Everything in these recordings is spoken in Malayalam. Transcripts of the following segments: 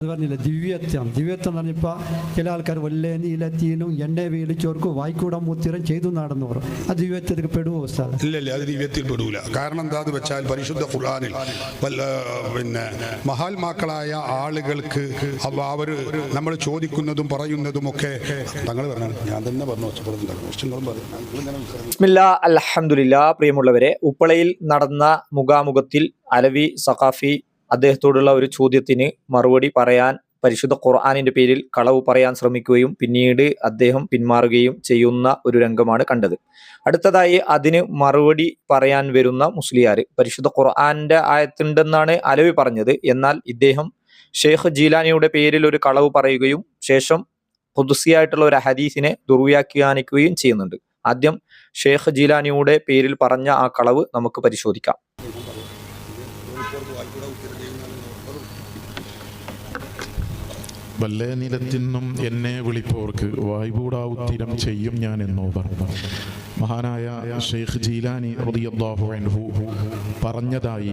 അത് പറഞ്ഞില്ല ദിവ്യത്വം എന്ന് പറഞ്ഞപ്പോൾ ചില ആൾക്കാർ വല്ല നീലത്തീനും എണ്ണ വീളിച്ചോർക്കും വായിക്കൂടാൻ മൂത്തിരം ചെയ്തു നടന്നു പറയും. അത് ദിവ്യത്തിൽ പെടുവോ ഉസ്താദ്? ഇല്ല, അത് ദിവ്യത്തിൽ പെടൂല. കാരണം എന്താന്ന് വെച്ചാൽ പരിശുദ്ധ ഖുർആനിൽ പിന്നെ മഹാത്മാക്കളായ ആളുകൾക്ക് അവർ നമ്മൾ ചോദിക്കുന്നതും പറയുന്നതും ഒക്കെ തങ്ങൾ പറഞ്ഞു. ഞാൻ തന്നെ പറഞ്ഞു. ബിസ്മില്ലാ അൽഹംദുലില്ലാ. പ്രിയമുള്ളവരെ, ഉപ്പളയിൽ നടന്ന മുഖാമുഖത്തിൽ അലവി സഖാഫി അദ്ദേഹത്തോടുള്ള ഒരു ചോദ്യത്തിന് മറുപടി പറയാൻ പരിശുദ്ധ ഖുർആനിന്റെ പേരിൽ കളവ് പറയാൻ ശ്രമിക്കുകയും പിന്നീട് അദ്ദേഹം പിന്മാറുകയും ചെയ്യുന്ന ഒരു രംഗമാണ് കണ്ടത്. അടുത്തതായി അതിന് മറുപടി പറയാൻ വരുന്ന മുസ്ലിയാർ പരിശുദ്ധ ഖുർആന്റെ ആയത്തുണ്ടെന്നാണ് അലവി പറഞ്ഞത്. എന്നാൽ ഇദ്ദേഹം ഷെയ്ഖ് ജീലാനിയുടെ പേരിൽ ഒരു കളവ് പറയുകയും ശേഷം ഖുദ്സിയായിട്ടുള്ള ഒരു ഹദീസിനെ ദുർവ്യാഖ്യാനിക്കുകയും ചെയ്യുന്നുണ്ട്. ആദ്യം ഷെയ്ഖ് ജീലാനിയുടെ പേരിൽ പറഞ്ഞ ആ കളവ് നമുക്ക് പരിശോധിക്കാം. വല്ലേ നിലത്തിന്നും എന്നെ വിളിപ്പോർക്ക് വായ്പൂടാവുത്തിരം ചെയ്യും ഞാൻ എന്നോ പറഞ്ഞു. മഹാനായ ഷെയ്ഖ് ജീലാനി റളിയല്ലാഹു അൻഹു പറഞ്ഞതായി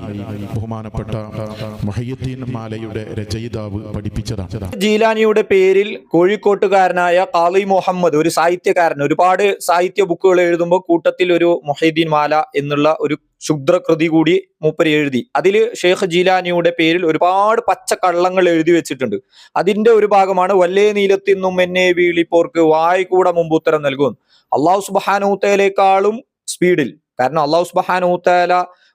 ബഹുമാനപ്പെട്ട മുഹയ്യിദ്ദീൻ മാലയുടെ രചയിതാവ് പഠിപ്പിച്ചതാണ്. ജീലാനിയുടെ പേരിൽ കോഴിക്കോട്ടുകാരനായ ഖാളി മുഹമ്മദ്, ഒരു സാഹിത്യകാരൻ, ഒരുപാട് സാഹിത്യ ബുക്കുകൾ എഴുതുമ്പോൾ കൂട്ടത്തിൽ ഒരു മുഹയ്യിദ്ദീൻ മാല എന്നുള്ള ഒരു ക്ഷുദ്രകൃതി കൂടി മൂപ്പര് എഴുതി. അതിൽ ഷെയ്ഖ് ജീലാനിയുടെ പേരിൽ ഒരുപാട് പച്ചക്കള്ളങ്ങൾ എഴുതി വെച്ചിട്ടുണ്ട്. അതിന്റെ ഒരു ഭാഗമാണ് വല്ലേ നീലത്തിന്നും എന്നെ വീളിപ്പോർക്ക് വായ് കൂടെ മുമ്പ് ഉത്തരം നൽകും. അള്ളാഹു സുബ്ഹാനഹു തആലയേക്കാളും സ്പീഡിൽ. കാരണം അള്ളാഹു സുബ്ഹാനഹു തആല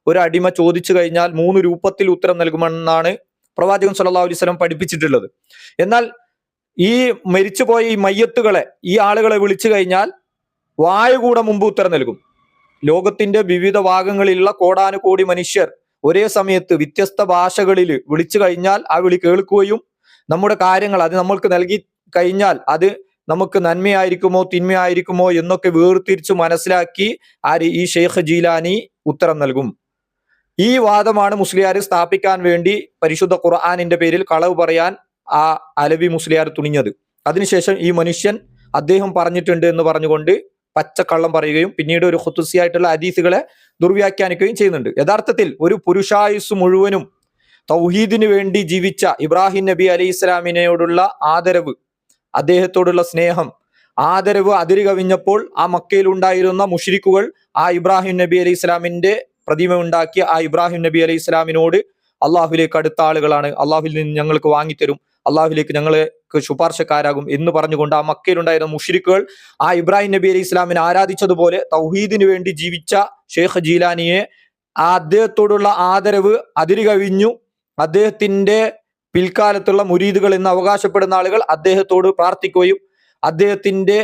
ഒരു അടിമ ചോദിച്ചു കഴിഞ്ഞാൽ 3 രൂപത്തിൽ ഉത്തരം നൽകുമെന്നാണ് പ്രവാചകൻ സല്ലല്ലാഹു അലൈഹി വസല്ലം പഠിപ്പിച്ചിട്ടുള്ളത്. എന്നാൽ ഈ മരിച്ചുപോയ ഈ മയ്യത്തുകളെ, ഈ ആളുകളെ വിളിച്ചു കഴിഞ്ഞാൽ വായു കൂടെ മുമ്പ് ഉത്തരം നൽകും. ലോകത്തിന്റെ വിവിധ ഭാഗങ്ങളിലുള്ള കോടാനുകോടി മനുഷ്യർ ഒരേ സമയത്ത് വ്യത്യസ്ത ഭാഷകളിൽ വിളിച്ചു കഴിഞ്ഞാൽ ആ വിളി കേൾക്കുകയും നമ്മുടെ കാര്യങ്ങൾ അത് നമ്മൾക്ക് നൽകി കഴിഞ്ഞാൽ അത് നമുക്ക് നന്മയായിരിക്കുമോ തിന്മയായിരിക്കുമോ എന്നൊക്കെ വേർതിരിച്ച് മനസ്സിലാക്കി ഈ ഷെയ്ഖ് ജീലാനി ഉത്തരം നൽകും. ഈ വാദമാണ് മുസ്ലിയാർ സ്ഥാപിക്കാൻ വേണ്ടി പരിശുദ്ധ ഖുർആനിന്റെ പേരിൽ കളവ് പറയാൻ ആ അലവി മുസ്ലിയാർ തുനിഞ്ഞത്. അതിനുശേഷം ഈ മനുഷ്യൻ അദ്ദേഹം പറഞ്ഞിട്ടുണ്ട് എന്ന് പറഞ്ഞുകൊണ്ട് പച്ചക്കള്ളം പറയുകയും പിന്നീട് ഒരു ഖുദ്സിയായിട്ടുള്ള ഹദീസുകളെ ദുർവ്യാഖ്യാനിക്കുകയും ചെയ്യുന്നുണ്ട്. യഥാർത്ഥത്തിൽ ഒരു പുരുഷായുസ് മുഴുവനും തൗഹീദിന് വേണ്ടി ജീവിച്ച ഇബ്രാഹിം നബി അലൈഹി ഇസ്ലാമിനോടുള്ള ആദരവ്, അദ്ദേഹത്തോടുള്ള സ്നേഹം, ആദരവ് അതിര് കവിഞ്ഞപ്പോൾ ആ മക്കയിൽ ഉണ്ടായിരുന്ന മുശ്രിക്കുകൾ ആ ഇബ്രാഹിം നബി അലൈഹി ഇസ്ലാമിന്റെ പ്രതിമ ഉണ്ടാക്കിയ ആ ഇബ്രാഹിം നബി അലൈഹി ഇസ്ലാമിനോട് അള്ളാഹുലേക്ക് അടുത്ത ആളുകളാണ്, അള്ളാഹുവിൽ നിന്ന് ഞങ്ങൾക്ക് വാങ്ങിത്തരും, അള്ളാഹുലേക്ക് ഞങ്ങൾക്ക് ശുപാർശക്കാരാകും എന്ന് പറഞ്ഞുകൊണ്ട് ആ മക്കയിലുണ്ടായിരുന്ന മുശ്രിക്കുകൾ ആ ഇബ്രാഹിം നബി അലൈഹി ഇസ്ലാമിനെ ആരാധിച്ചതുപോലെ തൗഹീദിന് വേണ്ടി ജീവിച്ച ഷെയ്ഖ് ജീലാനിയെ ആ അദ്ദേഹത്തോടുള്ള ആദരവ് അതിര് കവിഞ്ഞു അദ്ദേഹത്തിന്റെ പിൽക്കാലത്തുള്ള മുരീദുകൾ എന്ന് അവകാശപ്പെടുന്ന ആളുകൾ അദ്ദേഹത്തോട് പ്രാർത്ഥിക്കുകയും അദ്ദേഹത്തിന്റെ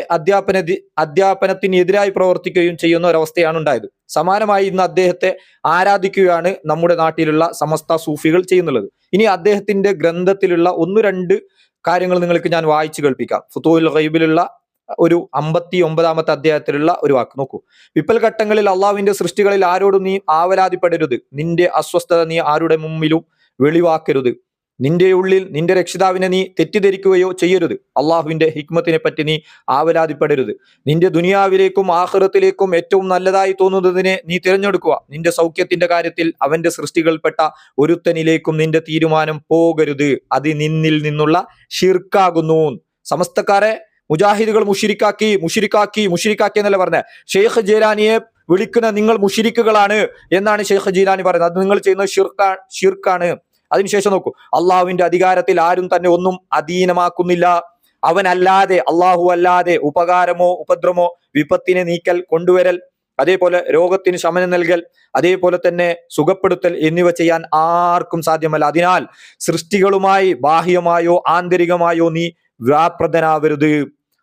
അധ്യാപനത്തിനെതിരായി പ്രവർത്തിക്കുകയും ചെയ്യുന്ന ഒരവസ്ഥയാണ് ഉണ്ടായത്. സമാനമായി ഇന്ന് അദ്ദേഹത്തെ ആരാധിക്കുകയാണ് നമ്മുടെ നാട്ടിലുള്ള സമസ്ത സൂഫികൾ ചെയ്യുന്നുള്ളത്. ഇനി അദ്ദേഹത്തിന്റെ ഗ്രന്ഥത്തിലുള്ള 1-2 കാര്യങ്ങൾ നിങ്ങൾക്ക് ഞാൻ വായിച്ചു കേൾപ്പിക്കാം. ഫുതൂഹുൽ ഗൈബിലുള്ള ഒരു 59-ാമത്തെ അധ്യായത്തിലുള്ള ഒരു വാക്ക് നോക്കൂ. വിപ്പൽ ഘട്ടങ്ങളിൽ അള്ളാഹുവിന്റെ സൃഷ്ടികളിൽ ആരോടും നീ ആവലാതിപ്പെടരുത്. നിന്റെ അസ്വസ്ഥത നീ ആരുടെ മുമ്പിലും വെളിവാക്കരുത്. നിന്റെ ഉള്ളിൽ നിന്റെ രക്ഷിതാവിനെ നീ തെറ്റിദ്ധരിക്കുകയോ ചെയ്യരുത്. അള്ളാഹുവിന്റെ ഹിക്മത്തിനെ പറ്റി നീ ആവലാതിപ്പെടരുത്. നിന്റെ ദുനിയാവിലേക്കും ആഖിറത്തിലേക്കും ഏറ്റവും നല്ലതായി തോന്നുന്നതിനെ നീ തിരഞ്ഞെടുക്കുക. നിന്റെ സൗഖ്യത്തിന്റെ കാര്യത്തിൽ അവന്റെ സൃഷ്ടികൾപ്പെട്ട ഒരുത്തനിലേക്കും നിന്റെ തീരുമാനം പോകരുത്. അത് നിന്നിൽ നിന്നുള്ള ഷിർക്കാകുന്നു. സമസ്തക്കാരെ മുജാഹിദുകൾ മുഷിരിക്കാക്കി എന്നല്ല പറഞ്ഞ ഷെയ്ഖ് ജീലാനിയെ വിളിക്കുന്ന നിങ്ങൾ മുഷിരിക്കുകളാണ് എന്നാണ് ഷെയ്ഖ് ജീലാനി പറയുന്നത്. അത് നിങ്ങൾ ചെയ്യുന്നത് ഷിർക്കാണ്. അതിനുശേഷം നോക്കൂ, അള്ളാഹുവിന്റെ അധികാരത്തിൽ ആരും തന്നെ ഒന്നും അധീനമാക്കുന്നില്ല. അവനല്ലാതെ, അള്ളാഹു അല്ലാതെ ഉപകാരമോ ഉപദ്രവമോ വിപത്തിനെ നീക്കൽ, കൊണ്ടുവരൽ, അതേപോലെ രോഗത്തിന് ശമനം നൽകൽ, അതേപോലെ തന്നെ സുഖപ്പെടുത്തൽ എന്നിവ ചെയ്യാൻ ആർക്കും സാധ്യമല്ല. അതിനാൽ സൃഷ്ടികളുമായി ബാഹ്യമായോ ആന്തരികമായോ നീ വ്യാപൃതനാവരുത്.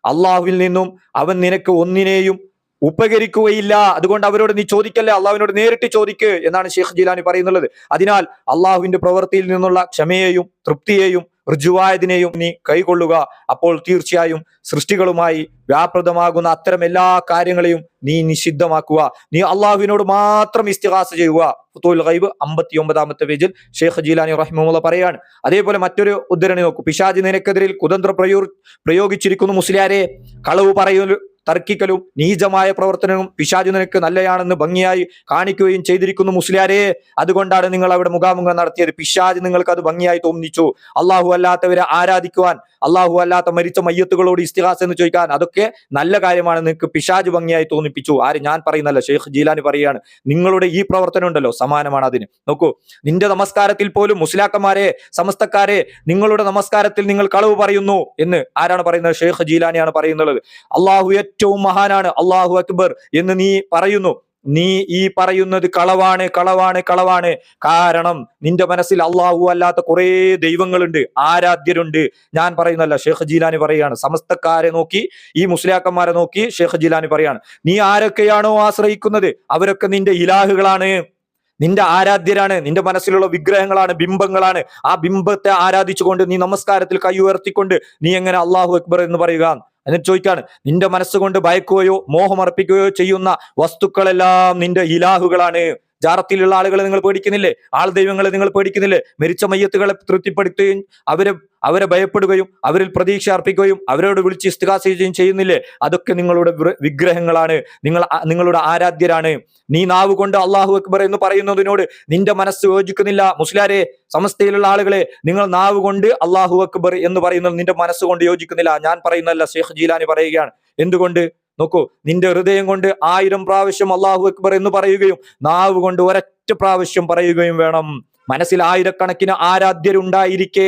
അള്ളാഹുവിൽ നിന്നും അവൻ നിനക്ക് ഒന്നിനെയും ഉപകരിക്കുകയില്ല. അതുകൊണ്ട് അവരോട് നീ ചോദിക്കല്ലേ, അള്ളാഹുവിനോട് നേരിട്ട് ചോദിക്ക് എന്നാണ് ഷെയ്ഖ് ജീലാനി പറയുന്നുള്ളത്. അതിനാൽ അള്ളാഹുവിന്റെ പ്രവൃത്തിയിൽ നിന്നുള്ള ക്ഷമയെയും തൃപ്തിയെയും ഋജുവായതിനെയും നീ കൈകൊള്ളുക. അപ്പോൾ തീർച്ചയായും സൃഷ്ടികളുമായി വ്യാപൃതമാകുന്ന അത്തരം എല്ലാ കാര്യങ്ങളെയും നീ നിഷിദ്ധമാക്കുക. നീ അള്ളാഹുവിനോട് മാത്രം ഇസ്തിഗാസ ചെയ്യുക. ഫുതൂഹുൽ ഗൈബ് 59-ാമത്തെ പേജിൽ ഷെയ്ഖ് ജീലാനി റഹിമഹുല്ലാഹ് പറയാണ്. അതേപോലെ മറ്റൊരു ഉദ്ധരണി നോക്കൂ. പിശാച് നിനക്കെതിരിൽ കുതന്ത്രം പ്രയോഗിച്ചിരിക്കുന്നു മുസ്ലിയാരെ. കളവ് തർക്കിക്കലും നീചമായ പ്രവർത്തനവും പിശാചു നിനക്ക് നല്ലയാണെന്ന് ഭംഗിയായി കാണിക്കുകയും ചെയ്തിരിക്കുന്നു മുസ്ലിയാരെ. അതുകൊണ്ടാണ് നിങ്ങൾ അവിടെ മുഖാമുഖം നടത്തിയത്. പിശാച് നിങ്ങൾക്ക് അത് ഭംഗിയായി തോന്നിച്ചു. അള്ളാഹു അല്ലാത്തവരെ ആരാധിക്കുവാൻ, അള്ളാഹു അല്ലാത്ത മരിച്ച മയ്യത്തുകളോട് ഇസ്തിഹാസ എന്ന് ചോദിക്കാൻ, അതൊക്കെ നല്ല കാര്യമാണ്. നിങ്ങൾക്ക് പിശാച് ഭംഗിയായി തോന്നിപ്പിച്ചു. ആര്? ഞാൻ പറയുന്നല്ല, ഷെയ്ഖ് ജീലാനി പറയാണ്. നിങ്ങളുടെ ഈ പ്രവർത്തനം ഉണ്ടല്ലോ, സമാനമാണ് അതിന്. നോക്കൂ, നിന്റെ നമസ്കാരത്തിൽ പോലും മുസ്ലിയാക്കന്മാരെ, സമസ്തക്കാരെ, നിങ്ങളുടെ നമസ്കാരത്തിൽ നിങ്ങൾ കളവ് പറയുന്നു എന്ന് ആരാണ് പറയുന്നത്? ഷെയ്ഖ് ജീലാനിയാണ് പറയുന്നത്. അള്ളാഹു ഏറ്റവും മഹാനാണ്, അള്ളാഹു അക്ബർ എന്ന് നീ പറയുന്നു. നീ ഈ പറയുന്നത് കളവാണ്, കളവാണ്, കളവാണ്. കാരണം നിന്റെ മനസ്സിൽ അള്ളാഹു അല്ലാത്ത കുറെ ദൈവങ്ങളുണ്ട്, ആരാധ്യരുണ്ട്. ഞാൻ പറയുന്നല്ല, ഷെയ്ഖ് ജീലാനി പറയാണ്. സമസ്തക്കാരെ നോക്കി, ഈ മുസ്ലിയാക്കന്മാരെ നോക്കി ഷെയ്ഖ് ജീലാനി പറയാണ്, നീ ആരൊക്കെയാണോ ആശ്രയിക്കുന്നത് അവരൊക്കെ നിന്റെ ഇലാഹുകളാണ്, നിന്റെ ആരാധ്യരാണ്, നിന്റെ മനസ്സിലുള്ള വിഗ്രഹങ്ങളാണ്, ബിംബങ്ങളാണ്. ആ ബിംബത്തെ ആരാധിച്ചുകൊണ്ട് നീ നമസ്കാരത്തിൽ കൈ ഉയർത്തിക്കൊണ്ട് നീ എങ്ങനെ അള്ളാഹു അക്ബർ എന്ന് പറയുക? എന്നിട്ട് ചോദിക്കാണ്, നിന്റെ മനസ്സുകൊണ്ട് ഭയക്കുകയോ മോഹമർപ്പിക്കുകയോ ചെയ്യുന്ന വസ്തുക്കളെല്ലാം നിന്റെ ഇലാഹുകളാണ്. ജാറത്തിലുള്ള ആളുകളെ നിങ്ങൾ പേടിക്കുന്നില്ലേ? ആൾ ദൈവങ്ങളെ നിങ്ങൾ പേടിക്കുന്നില്ലേ? മരിച്ച മയ്യത്തുകളെ തൃപ്തിപ്പെടുത്തുകയും അവരെ ഭയപ്പെടുകയും അവരിൽ പ്രതീക്ഷ അർപ്പിക്കുകയും അവരോട് വിളിച്ച് ഇസ്തിഗാസ ചെയ്യുകയും ചെയ്യുന്നില്ലേ? അതൊക്കെ നിങ്ങളുടെ വിഗ്രഹങ്ങളാണ്, നിങ്ങളുടെ ആരാധ്യരാണ്. നീ നാവ് കൊണ്ട് അള്ളാഹു അക്ബർ എന്ന് പറയുന്നതിനോട് നിന്റെ മനസ്സ് യോജിക്കുന്നില്ല. മുസ്ലിയാരെ, സമസ്തയിലുള്ള ആളുകളെ, നിങ്ങൾ നാവ് കൊണ്ട് അള്ളാഹു അക്ബർ എന്ന് പറയുന്നത് നിന്റെ മനസ്സുകൊണ്ട് യോജിക്കുന്നില്ല. ഞാൻ പറയുന്നല്ല, ഷെയ്ഖ് ജീലാനി പറയുകയാണ്. എന്തുകൊണ്ട്? നോക്കൂ, നിന്റെ ഹൃദയം കൊണ്ട് 1000 പ്രാവശ്യം അള്ളാഹു അക്ബർ എന്ന് പറയുകയും നാവ് കൊണ്ട് ഒരൊറ്റ പ്രാവശ്യം പറയുകയും വേണം. മനസ്സിൽ ആയിരക്കണക്കിന് ആരാധ്യരുണ്ടായിരിക്കെ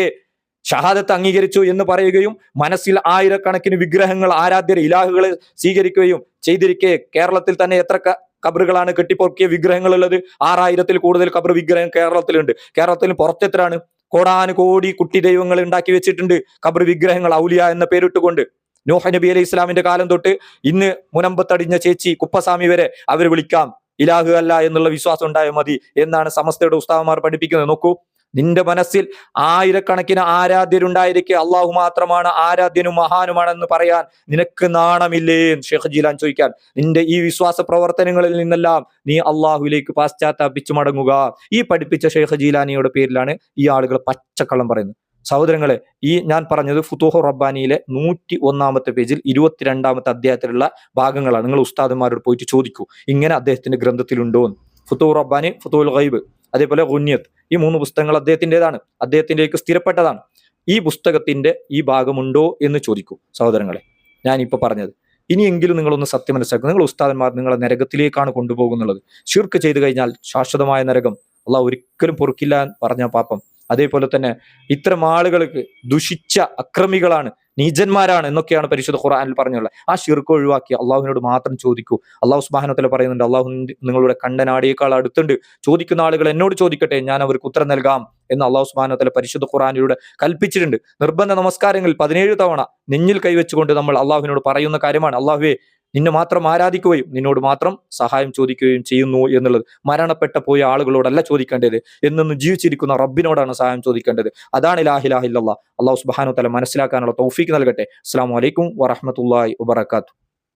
ഷഹാദത്ത് അംഗീകരിച്ചു എന്ന് പറയുകയും മനസ്സിൽ ആയിരക്കണക്കിന് വിഗ്രഹങ്ങൾ, ആരാധ്യർ, ഇലാഹുകളെ സ്വീകരിക്കുകയും ചെയ്തിരിക്കെ കേരളത്തിൽ തന്നെ എത്ര കബറുകളാണ് കെട്ടിപ്പൊക്കിയ വിഗ്രഹങ്ങളുള്ളത്? 6000-ൽ കൂടുതൽ കബർ വിഗ്രഹം കേരളത്തിലുണ്ട്. കേരളത്തിന് പുറത്തെത്രയാണ്? കോടാനുകോടി കുട്ടി ദൈവങ്ങൾ ഉണ്ടാക്കി വെച്ചിട്ടുണ്ട്, കബർ വിഗ്രഹങ്ങൾ, ഔലിയ എന്ന പേരിട്ടുകൊണ്ട്. നൂഹ് നബി അലൈഹി ഇസ്ലാമിന്റെ കാലം തൊട്ട് ഇന്ന് മുനമ്പത്തടിഞ്ഞ ചേച്ചി കുപ്പസ്വാമി വരെ അവർ വിളിക്കാം ഇലാഹു അല്ല എന്നുള്ള വിശ്വാസം ഉണ്ടായാൽ മതി എന്നാണ് സമസ്തയുടെ ഉസ്താദന്മാർ പഠിപ്പിക്കുന്നത്. നോക്കൂ, നിന്റെ മനസ്സിൽ ആയിരക്കണക്കിന് ആരാധ്യരുണ്ടായിരിക്കെ അള്ളാഹു മാത്രമാണ് ആരാധ്യനും മഹാനുമാണെന്ന് പറയാൻ നിനക്ക് നാണമില്ലേ? ഷെയ്ഖ് ജീലാൻ ചോദിക്കാൻ. നിന്റെ ഈ വിശ്വാസ പ്രവർത്തനങ്ങളിൽ നിന്നെല്ലാം നീ അള്ളാഹുവിലേക്ക് പാശ്ചാത്താപിച്ചു മടങ്ങുക. ഈ പഠിപ്പിച്ച ഷെയ്ഖ് ജീലാനിയുടെ പേരിലാണ് ഈ ആളുകൾ പച്ചക്കള്ളം പറയുന്നത്. സഹോദരങ്ങളെ, ഈ ഞാൻ പറഞ്ഞത് ഫുതൂഹുർ റബ്ബാനിയിലെ 101-ാമത്തെ പേജിൽ 22-ാമത്തെ അധ്യായത്തിലുള്ള ഭാഗങ്ങളാണ്. നിങ്ങൾ ഉസ്താദന്മാരോട് പോയിട്ട് ചോദിക്കൂ, ഇങ്ങനെ അദ്ദേഹത്തിന്റെ ഗ്രന്ഥത്തിലുണ്ടോ എന്ന്. ഫുതൂഹുർ റബ്ബാനി, ഫുതൂഹുൽ ഗൈബ്, അതേപോലെ ഗുന്യത്ത്, ഈ 3 പുസ്തകങ്ങൾ അദ്ദേഹത്തിൻ്റെതാണ്, അദ്ദേഹത്തിലേക്ക് സ്ഥിരപ്പെട്ടതാണ്. ഈ പുസ്തകത്തിന്റെ ഈ ഭാഗമുണ്ടോ എന്ന് ചോദിക്കൂ സഹോദരങ്ങളെ. ഞാനിപ്പോൾ പറഞ്ഞത് ഇനിയെങ്കിലും നിങ്ങളൊന്ന് സത്യം മനസ്സിലാക്കുക. നിങ്ങൾ ഉസ്താദന്മാർ നിങ്ങളെ നരകത്തിലേക്കാണ് കൊണ്ടുപോകുന്നുള്ളത്. ശിർക്ക് ചെയ്തു കഴിഞ്ഞാൽ ശാശ്വതമായ നരകം അള്ളാഹ് ഒരിക്കലും പൊറുക്കില്ല പറഞ്ഞ പാപം. അതേപോലെ തന്നെ ഇത്തരം ആളുകൾക്ക് ദുഷിച്ച അക്രമികളാണ്, നീചന്മാരാണ് എന്നൊക്കെയാണ് പരിശുദ്ധ ഖുർആനിൽ പറഞ്ഞുള്ളത്. ആ ശിർക്ക് ഒഴിവാക്കി അള്ളാഹുവിനോട് മാത്രം ചോദിക്കൂ. അള്ളാഹു സുബ്ഹാനഹു വ തആല പറയുന്നുണ്ട്, അള്ളാഹു നിങ്ങളുടെ കണ്ണനാടിയേക്കാൾ അടുത്തുണ്ട്. ചോദിക്കുന്ന ആളുകൾ എന്നോട് ചോദിക്കട്ടെ, ഞാൻ അവർക്ക് ഉത്തരം നൽകാം എന്ന് അള്ളാഹു സുബ്ഹാനഹു വ തആല പരിശുദ്ധ ഖുർആനിലൂടെ കൽപ്പിച്ചിട്ടുണ്ട്. നിർബന്ധ നമസ്കാരങ്ങളിൽ 17 തവണ നെഞ്ഞിൽ കൈവച്ചുകൊണ്ട് നമ്മൾ അള്ളാഹുവിനോട് പറയുന്ന കാര്യമാണ്, അള്ളാഹുവേ നിന്നെ മാത്രം ആരാധിക്കുകയും നിന്നോട് മാത്രം സഹായം ചോദിക്കുകയും ചെയ്യുന്നു എന്നുള്ളത്. മരണപ്പെട്ട പോയ ആളുകളോടല്ല ചോദിക്കേണ്ടത്, എന്നൊന്ന് ജീവിച്ചിരിക്കുന്ന റബ്ബിനോടാണ് സഹായം ചോദിക്കേണ്ടത്. അതാണ് ലാ ഇലാഹ ഇല്ലല്ലാഹ്. അള്ളാഹു സുബ്ഹാനഹു വ തആല മനസ്സിലാക്കാനുള്ള തൗഫീക്ക് നൽകട്ടെ. അസ്സലാമു അലൈക്കും വറഹ്മത്തുള്ളാഹി വബറകാതുഹു.